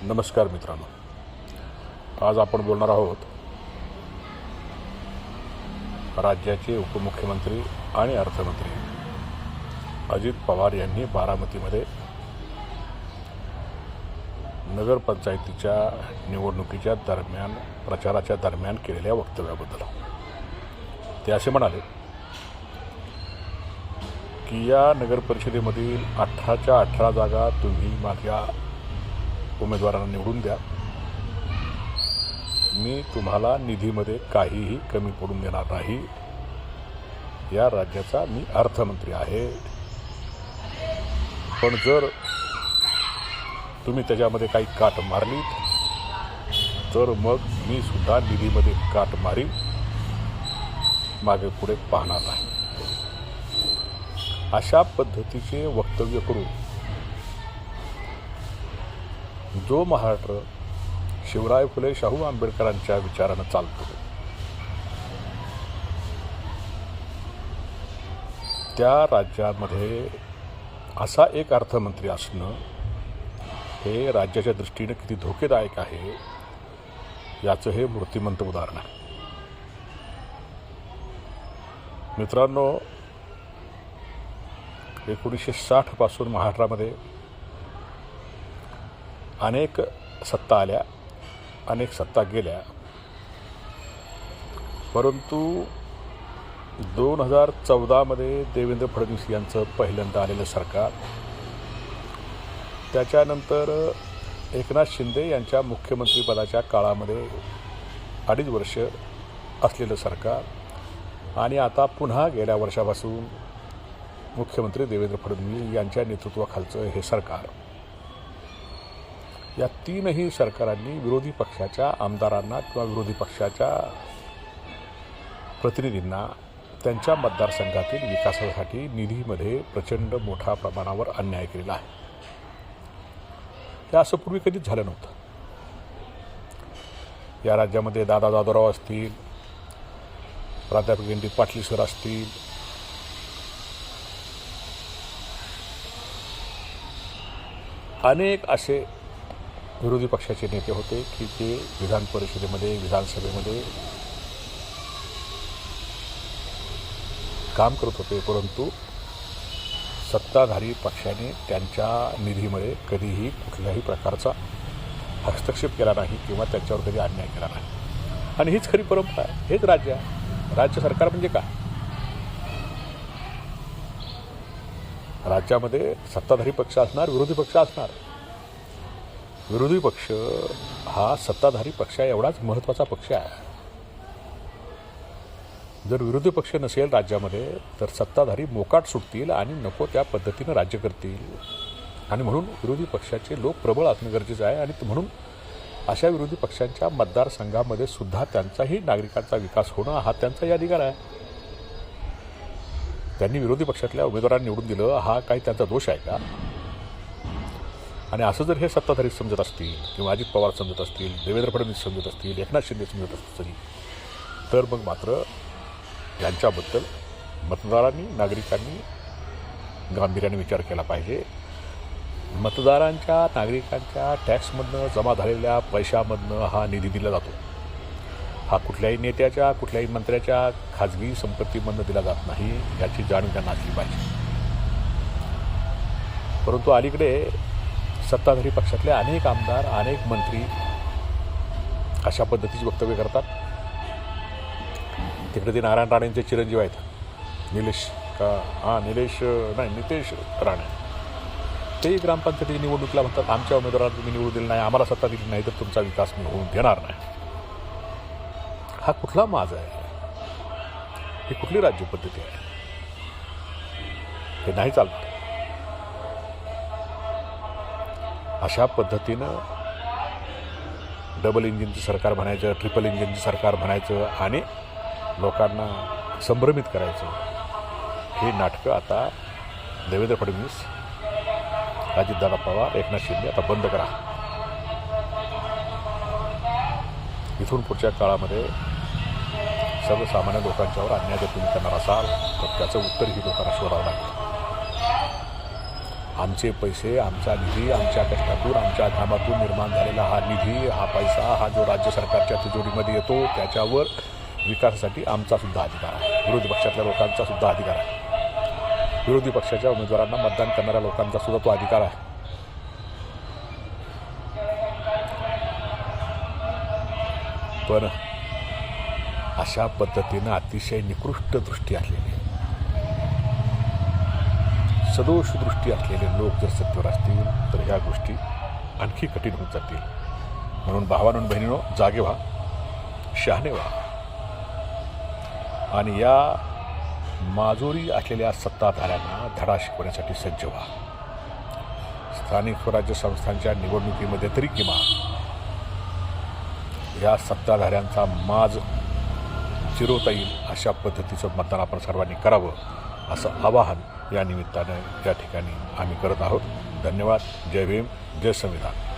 नमस्कार मित्रांनो, आज आपण बोलणार आहोत राज्याचे उपमुख्यमंत्री आणि अर्थमंत्री अजित पवार यांनी बारामतीमध्ये नगरपंचायतीच्या निवडणुकीच्या दरम्यान प्रचाराच्या दरम्यान केलेल्या वक्तव्याबद्दल. ते असे म्हणाले की या नगरपरिषदेमधील 18च्या 18 जागा तुम्ही माझ्या उमेदवारांना निवडून द्या. मी तुम्हाला निधीमध्ये काहीही कमी पडून देणार नाही. या राज्याचा मी अर्थमंत्री आहे. पण जर तुम्ही त्याच्यामध्ये काही काट मारलीत तर मग मी सुद्धा निधीमध्ये काट मारीन, मागे पुढे पाहणार नाही. अशा पद्धतीचे वक्तव्य करून जो महाराष्ट्र शिवराय फुले शाहू आंबेडकरांच्या विचारानं चालतो, त्या राज्यामध्ये असा एक अर्थमंत्री असणं हे राज्याच्या दृष्टीने किती धोकेदायक आहे याचं हे मूर्तिमंत उदाहरण आहे. मित्रांनो, 1960 पासून महाराष्ट्रामध्ये अनेक सत्ता आल्या, अनेक सत्ता गेल्या, परंतु 2014मध्ये देवेंद्र फडणवीस यांचं पहिल्यांदा आलेलं सरकार, त्याच्यानंतर एकनाथ शिंदे यांच्या मुख्यमंत्रीपदाच्या काळामध्ये 2.5 वर्ष असलेलं सरकार आणि आता पुन्हा गेल्या वर्षापासून मुख्यमंत्री देवेंद्र फडणवीस यांच्या नेतृत्वाखालचं हे सरकार, या तीनही सरकारांनी विरोधी पक्षाच्या आमदारांना किंवा विरोधी पक्षाच्या प्रतिनिधींना त्यांच्या मतदारसंघातील विकासासाठी निधीमध्ये प्रचंड मोठ्या प्रमाणावर अन्याय केलेला आहे. हे असं पूर्वी कधीच झालं नव्हतं. या राज्यामध्ये दादा जाधवराव असतील, प्राध्यापक रणजित पाटील सर असतील, अनेक असे विरोधी पक्षाचे नेते होते की ते विधान परिषदेमध्ये, विधानसभेमध्ये काम करत होते, परंतु सत्ताधारी पक्षाने त्यांच्या निधीमध्ये कधीही कुठल्याही प्रकारचा हस्तक्षेप केला नाही किंवा त्यांच्यावर कधी अन्याय केला नाही. आणि हीच खरी परंपरा आहे. हेच राज्य आहे. राज्य सरकार म्हणजे काय? राज्यामध्ये सत्ताधारी पक्ष असणार, विरोधी पक्ष असणार. विरोधी पक्ष हा सत्ताधारी पक्ष एवढाच महत्त्वाचा पक्ष आहे. जर विरोधी पक्ष नसेल राज्यामध्ये तर सत्ताधारी मोकाट सुटतील आणि नको त्या पद्धतीनं राज्य करतील. आणि म्हणून विरोधी पक्षाचे लोक प्रबळ असणं गरजेचं आहे. आणि म्हणून अशा विरोधी पक्षांच्या मतदारसंघामध्ये सुद्धा त्यांचाही नागरिकांचा विकास होणं हा त्यांचाही अधिकार आहे. त्यांनी विरोधी पक्षातल्या उमेदवारांना निवडून दिलं, हा काही त्यांचा दोष आहे का? आणि असं जर हे सत्ताधारी समजत असतील किंवा अजित पवार समजत असतील, देवेंद्र फडणवीस समजत असतील, एकनाथ शिंदे समजत असतील, तर मग मात्र यांच्याबद्दल मतदारांनी, नागरिकांनी गांभीर्याने विचार केला पाहिजे. मतदारांच्या, नागरिकांच्या टॅक्समधनं जमा झालेल्या पैशामधनं हा निधी दिला जातो. हा कुठल्याही नेत्याच्या, कुठल्याही मंत्र्याच्या खाजगी संपत्तीमधनं दिला जात नाही, याची जाणीव त्यांना असली पाहिजे. परंतु अलीकडे सत्ताधारी पक्षातले अनेक आमदार, अनेक मंत्री अशा पद्धतीची वक्तव्य करतात. तिकडे ते नारायण राणेंचे चिरंजीव आहेत, नितेश राणे. ते ग्रामपंचायतीच्या निवडणुकीला म्हणतात, आमच्या उमेदवारांना तुम्ही निवडून दिलं नाही, आम्हाला सत्ता दिली नाही तर तुमचा विकास मी होऊन देणार नाही. हा कुठला माज आहे? ही कुठली राज्यपद्धती आहे? हे नाही चालणार. अशा पद्धतीनं डबल इंजिनचं सरकार म्हणायचं, ट्रिपल इंजिनचं सरकार म्हणायचं आणि लोकांना संभ्रमित करायचं, हे नाटकं आता देवेंद्र फडणवीस, अजितदादा पवार, एकनाथ शिंदे आता बंद करा. इथून पुढच्या काळामध्ये सर्वसामान्य लोकांच्यावर अन्याय जर तुम्ही करणार असाल तर त्याचं उत्तर ही लोकांना शोधावं लागेल. आमचे पैसे, आमचा निधी, आमच्या कष्टातून, आमच्या घामातून निर्माण झालेला हा निधी, हा पैसा, हा जो राज्य सरकारच्या तिजोरीमध्ये येतो, त्याच्यावर विकासासाठी आमचासुद्धा अधिकार आहे. विरोधी पक्षातल्या लोकांचासुद्धा अधिकार आहे. विरोधी पक्षाच्या उमेदवारांना मतदान करणाऱ्या लोकांचासुद्धा तो अधिकार आहे. पण अशा पद्धतीनं अतिशय निकृष्ट दृष्टी असलेली, सदोष दृष्टी असलेले लोक जर सत्तेवर असतील तर ह्या गोष्टी आणखी कठीण होत जातील. म्हणून भावांनो बहिणींनो, जागे व्हा, शहाणे व्हा आणि या माजोरी असलेल्या सत्ताधाऱ्यांना धडा शिकवण्यासाठी सज्ज व्हा. स्थानिक स्वराज्य संस्थांच्या निवडणुकीमध्ये तरी किमान या सत्ताधाऱ्यांचा माज जिरवता येईल अशा पद्धतीचं मतदान आपण सर्वांनी करावं, असं आवाहन या निमित्तानं या ठिकाणी आम्ही करत आहोत. धन्यवाद. जय भीम, जय संविधान.